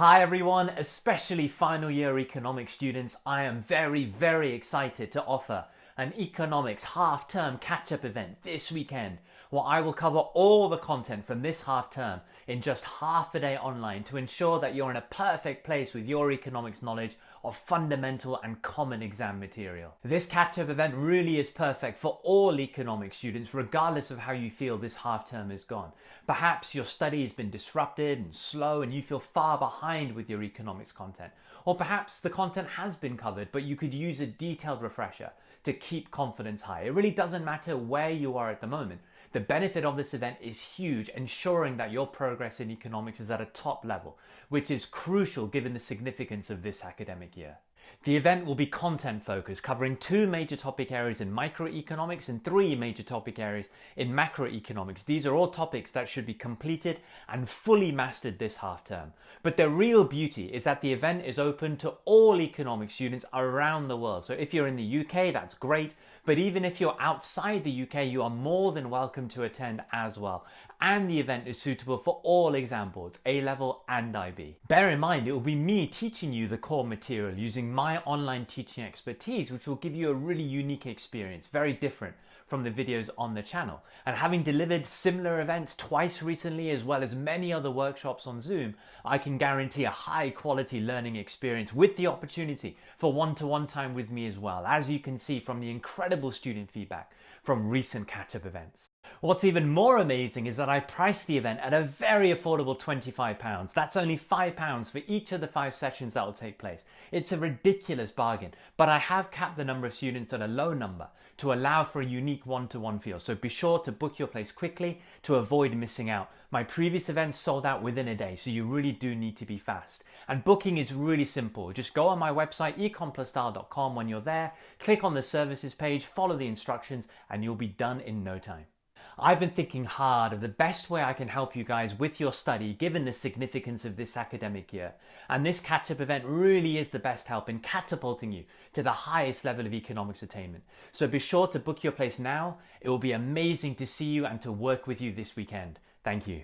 Hi everyone, especially final year economics students. I am very excited to offer an economics half-term catch-up event this weekend where I will cover all the content from this half-term in just half a day online to ensure that you're in a perfect place with your economics knowledge of fundamental and common exam material. This catch-up event really is perfect for all economics students regardless of how you feel this half-term is gone. Perhaps your study has been disrupted and slow and you feel far behind with your economics content. Or perhaps the content has been covered but you could use a detailed refresher to keep confidence high. It really doesn't matter where you are at the moment. The benefit of this event is huge, ensuring that your progress in economics is at a top level, which is crucial given the significance of this academic year. The event will be content focused, covering 2 major topic areas in microeconomics and 3 major topic areas in macroeconomics. These are all topics that should be completed and fully mastered this half term. But the real beauty is that the event is open to all economics students around the world. So if you're in the UK, that's great. But even if you're outside the UK, you are more than welcome to attend as well. And the event is suitable for all exam boards, A-level and IB. Bear in mind, it will be me teaching you the core material using my online teaching expertise, which will give you a really unique experience, very different from the videos on the channel. And having delivered similar events twice recently, as well as many other workshops on Zoom, I can guarantee a high quality learning experience with the opportunity for one-to-one time with me as well, as you can see from the incredible student feedback from recent catch-up events. What's even more amazing is that I priced the event at a very affordable £25. That's only £5 for each of the 5 sessions that will take place. It's a ridiculous bargain, but I have capped the number of students at a low number to allow for a unique one-to-one feel. So be sure to book your place quickly to avoid missing out. My previous events sold out within a day, so you really do need to be fast. And booking is really simple. Just go on my website, EconplusDal.com. When you're there, click on the services page, follow the instructions, and you'll be done in no time. I've been thinking hard of the best way I can help you guys with your study given the significance of this academic year. And this catch-up event really is the best help in catapulting you to the highest level of economics attainment. So be sure to book your place now. It will be amazing to see you and to work with you this weekend. Thank you.